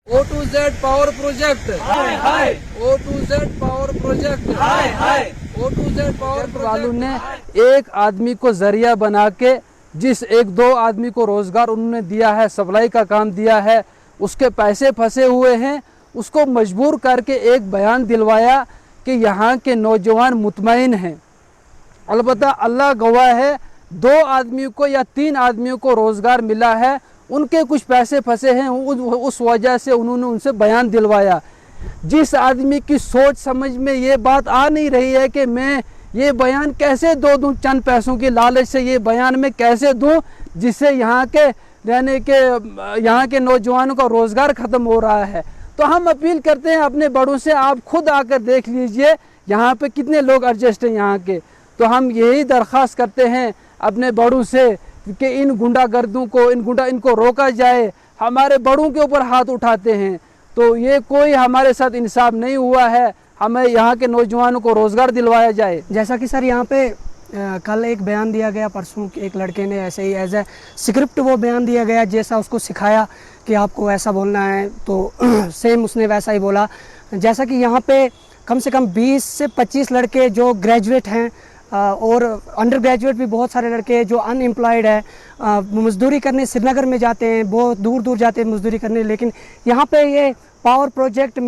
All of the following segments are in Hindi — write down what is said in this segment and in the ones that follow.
O to Z power project, hi hi. O to Z power project, hi hi. O to Z power वालों ने एक आदमी को जरिया बना के जिस एक दो आदमी को रोजगार उन्होंने दिया है, सप्लाई का काम दिया है, उसके पैसे फंसे हुए हैं, उसको मजबूर करके एक बयान दिलवाया कि यहाँ के नौजवान मुतमईन हैं। अलबत्ता अल्लाह गवाह है, 2 आदमियों को या 3 आदमियों को रोज़गार मिला है, उनके कुछ पैसे फंसे हैं, उस वजह से उन्होंने उनसे बयान दिलवाया। जिस आदमी की सोच समझ में ये बात आ नहीं रही है कि मैं ये बयान कैसे दूँ, चंद पैसों की लालच से ये बयान मैं कैसे दूँ जिससे यहाँ के रहने के यहाँ के नौजवानों का रोज़गार ख़त्म हो रहा है। तो हम अपील करते हैं अपने बड़ों से, आप खुद आकर देख लीजिए यहाँ पे कितने लोग एडजस्ट हैं यहाँ के। तो हम यही दरख्वास्त करते हैं अपने बड़ों से कि इन गुंडागर्दों को इनको रोका जाए। हमारे बड़ों के ऊपर हाथ उठाते हैं तो ये कोई हमारे साथ इंसाफ नहीं हुआ है। हमें यहाँ के नौजवानों को रोज़गार दिलवाया जाए। जैसा कि सर यहाँ पे कल एक बयान दिया गया, परसों एक लड़के ने ऐसे ही एज ए स्क्रिप्ट वो बयान दिया गया, जैसा उसको सिखाया कि आपको ऐसा बोलना है तो सेम उसने वैसा ही बोला। जैसा कि यहाँ पे कम से कम 20 से 25 लड़के जो ग्रेजुएट हैं और अंडर ग्रेजुएट भी बहुत सारे लड़के जो अनएम्प्लॉयड है, मजदूरी करने श्रीनगर में जाते हैं, बहुत दूर दूर जाते हैं मजदूरी करने। लेकिन यहाँ पे ये पावर प्रोजेक्ट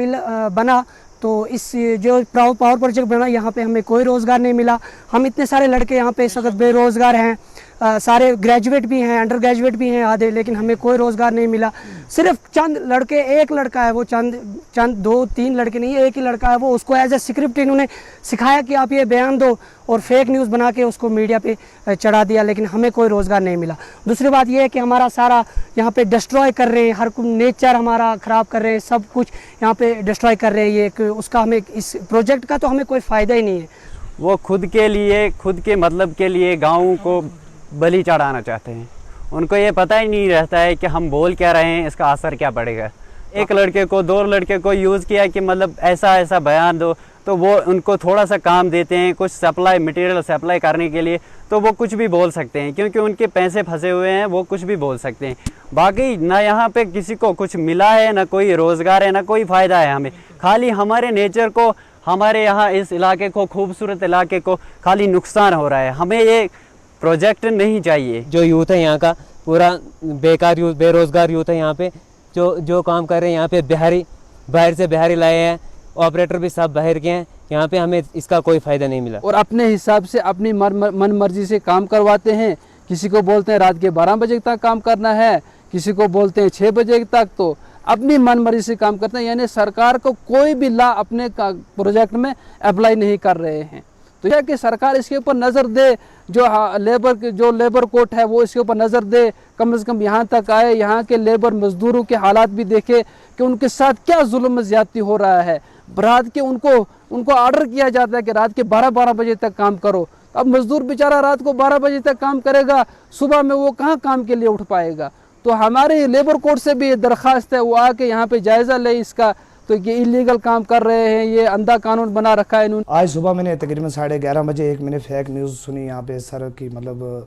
बना तो इस जो पावर प्रोजेक्ट बना यहाँ पे हमें कोई रोज़गार नहीं मिला। हम इतने सारे लड़के यहाँ पे इस वक्त बेरोज़गार हैं, सारे ग्रेजुएट भी हैं, अंडर ग्रेजुएट भी हैं आधे, लेकिन हमें कोई रोज़गार नहीं मिला। सिर्फ चंद लड़के, एक लड़का है वो, चंद 2-3 लड़के नहीं, एक ही लड़का है वो, उसको एज ए स्क्रिप्ट इन्होंने सिखाया कि आप ये बयान दो और फेक न्यूज़ बना के उसको मीडिया पे चढ़ा दिया, लेकिन हमें कोई रोज़गार नहीं मिला। दूसरी बात ये है कि हमारा सारा यहाँ पे डिस्ट्रॉय कर रहे हैं, हर नेचर हमारा ख़राब कर रहे हैं, सब कुछ यहाँ पे डिस्ट्रॉय कर रहे हैं। ये उसका हमें इस प्रोजेक्ट का तो हमें कोई फ़ायदा ही नहीं है। वो खुद के लिए, खुद के मतलब के लिए गाँव को बलि चढ़ाना चाहते हैं। उनको ये पता ही नहीं रहता है कि हम बोल क्या रहे हैं, इसका असर क्या पड़ेगा। एक लड़के को, 2 लड़के को यूज़ किया कि मतलब ऐसा ऐसा बयान दो, तो वो उनको थोड़ा सा काम देते हैं कुछ सप्लाई मटेरियल सप्लाई करने के लिए, तो वो कुछ भी बोल सकते हैं क्योंकि उनके पैसे फंसे हुए हैं, वो कुछ भी बोल सकते हैं। बाकी ना यहाँ पे किसी को कुछ मिला है, ना कोई रोज़गार है, ना कोई फ़ायदा है हमें। खाली हमारे नेचर को, हमारे यहाँ इस इलाके को, खूबसूरत इलाके को खाली नुकसान हो रहा है। हमें ये प्रोजेक्ट नहीं चाहिए। जो यूथ है यहाँ का पूरा बेकार यूथ, बेरोज़गार यूथ है यहाँ पे, जो काम कर रहे हैं यहाँ पे बाहर से बिहारी लाए हैं, ऑपरेटर भी सब बाहर के हैं। यहाँ पे हमें इसका कोई फ़ायदा नहीं मिला और अपने हिसाब से अपनी मन मर्जी से काम करवाते हैं। किसी को बोलते हैं रात के 12 बजे तक काम करना है, किसी को बोलते हैं 6 बजे तक, तो अपनी मन मर्जी से काम करते हैं। यानी सरकार को कोई भी ला अपने प्रोजेक्ट में अप्लाई नहीं कर रहे हैं। तो यह कि सरकार इसके ऊपर नज़र दे, जो लेबर कोर्ट है वो इसके ऊपर नज़र दे, कम से कम यहाँ तक आए, यहाँ के लेबर मजदूरों के हालात भी देखे कि उनके साथ क्या जुल्म ज़्यादती हो रहा है। रात के उनको ऑर्डर किया जाता है कि रात के 12 बजे तक काम करो। अब मजदूर बेचारा रात को 12 बजे तक काम करेगा, सुबह में वो कहाँ काम के लिए उठ पाएगा। तो हमारे लेबर कोर्ट से भी ये दरख्वास्त है वो आके यहाँ पे जायज़ा ले इसका। तो ये इलीगल काम कर रहे हैं, ये अंधा कानून बना रखा है इन्होंने। आज सुबह मैंने तकरीबन 11:30 बजे एक मैंने फेक न्यूज़ सुनी यहाँ पे सर की, मतलब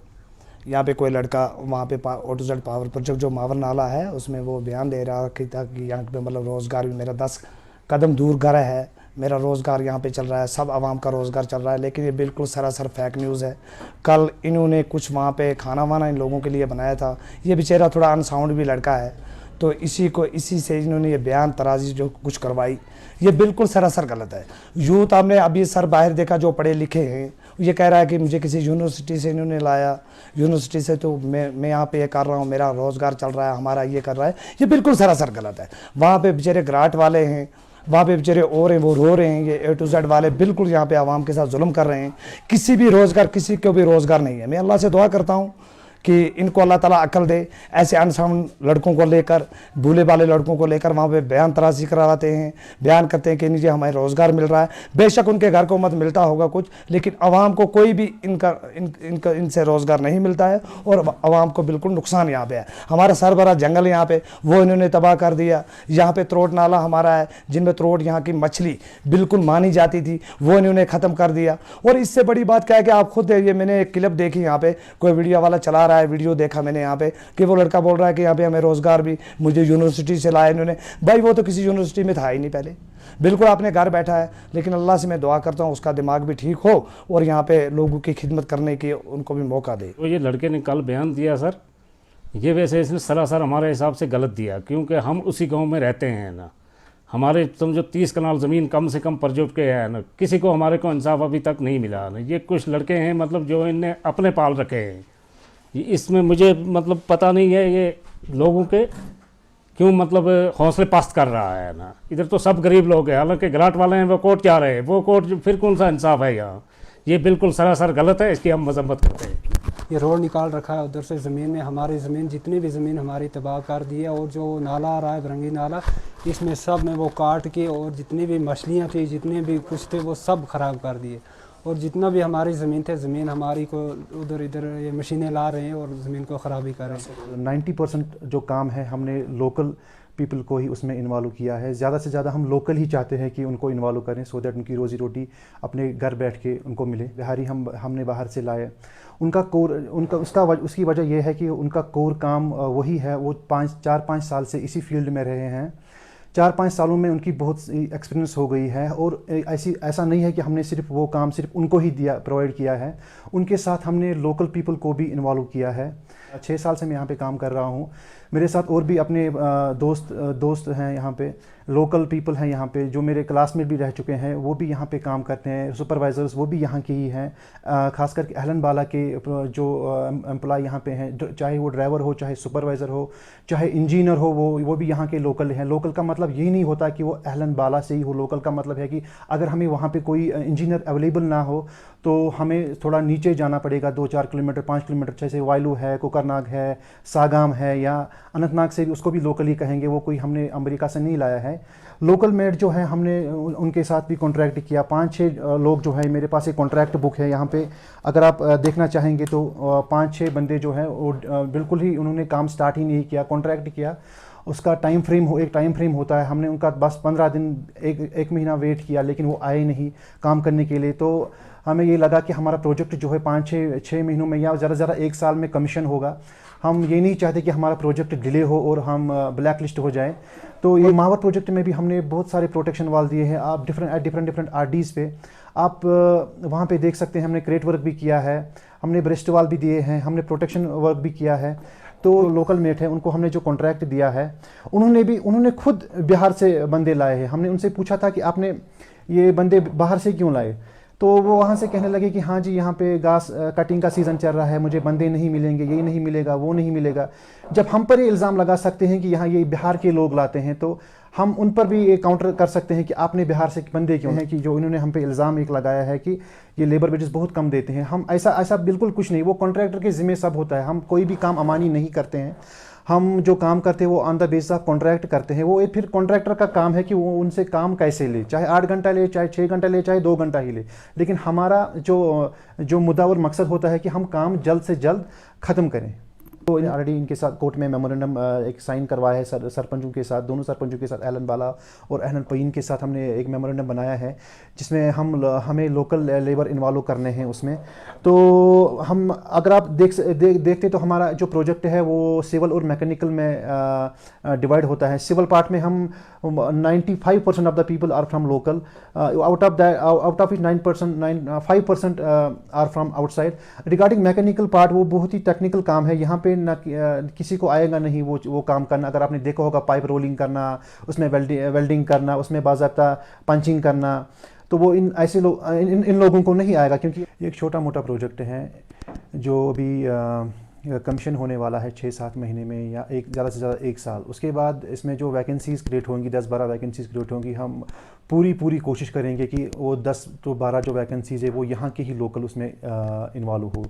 यहाँ पे कोई लड़का वहाँ पे O to Z power project जो मावर नाला है उसमें वो बयान दे रहा था कि यहाँ पे मतलब रोज़गार भी मेरा 10 कदम दूर घर है, मेरा रोज़गार यहाँ पे चल रहा है, सब आवाम का रोज़गार चल रहा है। लेकिन ये बिल्कुल सरासर फेक न्यूज़ है। कल इन्होंने कुछ वहाँ पे खाना वाना इन लोगों के लिए बनाया था। ये बेचारा थोड़ा अनसाउंड भी लड़का है, तो इसी से इन्होंने ये बयान तराजी जो कुछ करवाई, ये बिल्कुल सरासर गलत है। यूथ आपने अभी सर बाहर देखा जो पढ़े लिखे हैं, ये कह रहा है कि मुझे किसी यूनिवर्सिटी से इन्होंने लाया, यूनिवर्सिटी से तो मैं यहाँ पे ये कर रहा हूँ, मेरा रोज़गार चल रहा है, हमारा ये कर रहा है। ये बिल्कुल सरासर गलत है। वहाँ पे बेचारे घराट वाले हैं, वहाँ पे बेचारे और हैं, वो रो रहे हैं। ये A to Z वाले बिल्कुल यहाँ पे आवाम के साथ जुल्म कर रहे हैं। किसी को भी रोज़गार नहीं है। मैं अल्लाह से दुआ करता हूँ कि इनको अल्लाह ताला अकल दे। ऐसे अनसाउंड लड़कों को लेकर, भूले वाले लड़कों को लेकर वहाँ पे बयान तराजी करवाते हैं, बयान करते हैं कि नीचे हमें रोज़गार मिल रहा है। बेशक उनके घर को मत मिलता होगा कुछ, लेकिन आवाम को कोई भी इनसे रोज़गार नहीं मिलता है और आवाम को बिल्कुल नुकसान यहाँ पे है। हमारा सरबरा जंगल यहाँ पे वो इन्होंने तबाह कर दिया। यहाँ पे त्रोट नाला हमारा है, जिनमें त्रोट यहाँ की मछली बिल्कुल मानी जाती थी, वो इन्होंने ख़त्म कर दिया। और इससे बड़ी बात क्या है कि आप खुद, ये मैंने एक क्लिप देखी, यहाँ पे कोई वीडियो वाला चला रहा है, वीडियो देखा मैंने यहाँ पे कि वो लड़का बोल रहा है कि यहाँ पे हमें रोज़गार भी मुझे यूनिवर्सिटी से लाया इन्होंने। भाई वो तो किसी यूनिवर्सिटी में था ही नहीं पहले, बिल्कुल आपने घर बैठा है। लेकिन अल्लाह से मैं दुआ करता हूँ उसका दिमाग भी ठीक हो और यहाँ पे लोगों की खिदमत करने की उनको भी मौका दे। तो ये लड़के ने कल बयान दिया सर, ये वैसे इसने सरासर हमारे हिसाब से गलत दिया, क्योंकि हम उसी गांव में रहते हैं ना। हमारे समझो 30 कनाल ज़मीन कम से कम परजुट के है ना, किसी को हमारे को इंसाफ अभी तक नहीं मिला ना। ये कुछ लड़के हैं मतलब जो इनने अपने पाल रखे हैं, इसमें मुझे मतलब पता नहीं है ये लोगों के क्यों मतलब हौसले पस्त कर रहा है ना। इधर तो सब गरीब लोग हैं, हालांकि घराट वाले हैं वो कोर्ट जा रहे हैं, वो कोर्ट फिर कौन सा इंसाफ है यहाँ। ये बिल्कुल सरासर गलत है, इसकी हम मजम्मत करते हैं। ये रोड निकाल रखा है उधर से ज़मीन में, हमारी ज़मीन जितनी भी ज़मीन हमारी तबाह कर दी है। और जो नाला आ रहा है भरंगी नाला, इसमें सब में वो काट के और जितनी भी मछलियाँ थी जितने भी कुछ थे वो सब ख़राब कर दिए। और जितना भी हमारी ज़मीन थे, ज़मीन हमारी को उधर इधर ये मशीनें ला रहे हैं और ज़मीन को ख़राबी कर रहे हैं। 90% जो काम है हमने लोकल पीपल को ही उसमें इन्वॉल्व किया है। ज़्यादा से ज़्यादा हम लोकल ही चाहते हैं कि उनको इन्वॉल्व करें, सो दैट उनकी रोज़ी रोटी अपने घर बैठ के उनको मिले। बिहारी हमने बाहर से लाए, उनका कोर उसकी वजह यह है कि उनका कोर काम वही है। वो 4-5 साल से इसी फील्ड में रहे हैं। 4-5 सालों में उनकी बहुत एक्सपीरियंस हो गई है। और ऐसा नहीं है कि हमने सिर्फ वो काम सिर्फ उनको ही प्रोवाइड किया है, उनके साथ हमने लोकल पीपल को भी इन्वॉल्व किया है। 6 साल से मैं यहाँ पे काम कर रहा हूँ। मेरे साथ और भी अपने दोस्त हैं यहाँ पे, लोकल पीपल हैं यहाँ पे, जो मेरे क्लासमेट भी रह चुके हैं, वो भी यहाँ पे काम करते हैं। सुपरवाइज़र्स वो भी यहाँ के ही हैं। ख़ास करके अहलन बाला के जो एम्प्लॉय यहाँ पे हैं, चाहे वो ड्राइवर हो, चाहे सुपरवाइज़र हो, चाहे इंजीनियर हो, वो भी यहाँ के लोकल हैं। लोकल का मतलब यही नहीं होता कि वो अहलन बाला से ही हो। लोकल का मतलब है कि अगर हमें वहाँ पे कोई इंजीनियर अवेलेबल ना हो तो हमें थोड़ा नीचे जाना पड़ेगा, 2-4 किलोमीटर 5 किलोमीटर, जैसे वायलू है, कोकरनाग है, सागाम है, या अनंतनाग से भी उसको भी लोकल ही कहेंगे। वो कोई हमने अमेरिका से नहीं लाया है। लोकल मेड जो है हमने उनके साथ भी कॉन्ट्रैक्ट किया। 5-6 लोग जो है, मेरे पास एक कॉन्ट्रैक्ट बुक है यहाँ पे, अगर आप देखना चाहेंगे तो 5-6 बंदे जो हैं वो बिल्कुल ही उन्होंने काम स्टार्ट ही नहीं किया, कॉन्ट्रैक्ट किया। उसका एक टाइम फ्रेम होता है। हमने उनका बस 15 दिन एक महीना वेट किया, लेकिन वो आए नहीं काम करने के लिए। तो हमें ये लगा कि हमारा प्रोजेक्ट जो है 5-6 महीनों में या ज़्यादा 1 साल में कमीशन होगा। हम ये नहीं चाहते कि हमारा प्रोजेक्ट डिले हो और हम ब्लैक लिस्ट हो जाए। तो ये मावर प्रोजेक्ट में भी हमने बहुत सारे प्रोटेक्शन वाल दिए हैं। आप डिफरेंट RDs पे आप वहाँ पे देख सकते हैं। हमने क्रेट वर्क भी किया है, हमने ब्रेस्ट वाल भी दिए हैं, हमने प्रोटेक्शन वर्क भी किया है। तो लोकल मेट है, उनको हमने जो कॉन्ट्रैक्ट दिया है, उन्होंने खुद बिहार से बंदे लाए हैं। हमने उनसे पूछा था कि आपने ये बंदे बाहर से क्यों लाए, तो वो वहाँ से कहने लगे कि हाँ जी, यहाँ पे घास कटिंग का सीज़न चल रहा है, मुझे बंदे नहीं मिलेंगे, ये नहीं मिलेगा, वो नहीं मिलेगा। जब हम पर ये इल्ज़ाम लगा सकते हैं कि यहाँ ये बिहार के लोग लाते हैं, तो हम उन पर भी ये काउंटर कर सकते हैं कि आपने बिहार से बंदे क्यों हैं, कि जो इन्होंने हम पे इल्ज़ाम एक लगाया है कि ये लेबर वेजेस बहुत कम देते हैं। हम ऐसा बिल्कुल कुछ नहीं, वो कॉन्ट्रैक्टर के ज़िम्मे सब होता है। हम कोई भी काम अमानी नहीं करते हैं। हम जो काम करते हैं वो on the basis of contract करते हैं। वो फिर कॉन्ट्रैक्टर का काम है कि वो उनसे काम कैसे ले, चाहे 8 घंटा ले, चाहे 6 घंटा ले, चाहे 2 घंटा ही ले। लेकिन हमारा जो मुद्दा और मकसद होता है कि हम काम जल्द से जल्द ख़त्म करें। तो ऑलरेडी इनके साथ कोर्ट में मेमोरेंडम एक साइन करवाया है सरपंचों के साथ, दोनों सरपंचों के साथ, अहलन बाला और अहलन पईन के साथ हमने एक मेमोरेंडम बनाया है, जिसमें हमें लोकल लेबर इन्वॉल्व करने हैं उसमें। तो हम अगर आप देखते तो हमारा जो प्रोजेक्ट है वो सिविल और मैकेनिकल में डिवाइड होता है। सिविल पार्ट में हम 95% of the people are from local, out of it 5% are from outside. Regarding mechanical part, वो बहुत ही टेक्निकल काम है। यहाँ पे ना किसी को आएगा नहीं वो काम करना। अगर आपने देखा होगा पाइप रोलिंग करना, उसमें वेल्डिंग करना, उसमें बाज़ाब्ता पंचिंग करना, तो वो इन लोगों को नहीं आएगा, क्योंकि एक छोटा मोटा प्रोजेक्ट है जो अभी कमीशन होने वाला है 6-7 महीने में, या ज़्यादा से ज़्यादा 1 साल। उसके बाद इसमें जो वैकेंसीज़ क्रिएट होंगी, 10-12 वैकेंसीज़ क्रिएट होंगी। हम पूरी कोशिश करेंगे कि वो 10 to 12 जो वैकेंसीज़ है वो यहाँ के ही लोकल उसमें इन्वॉल्व हो।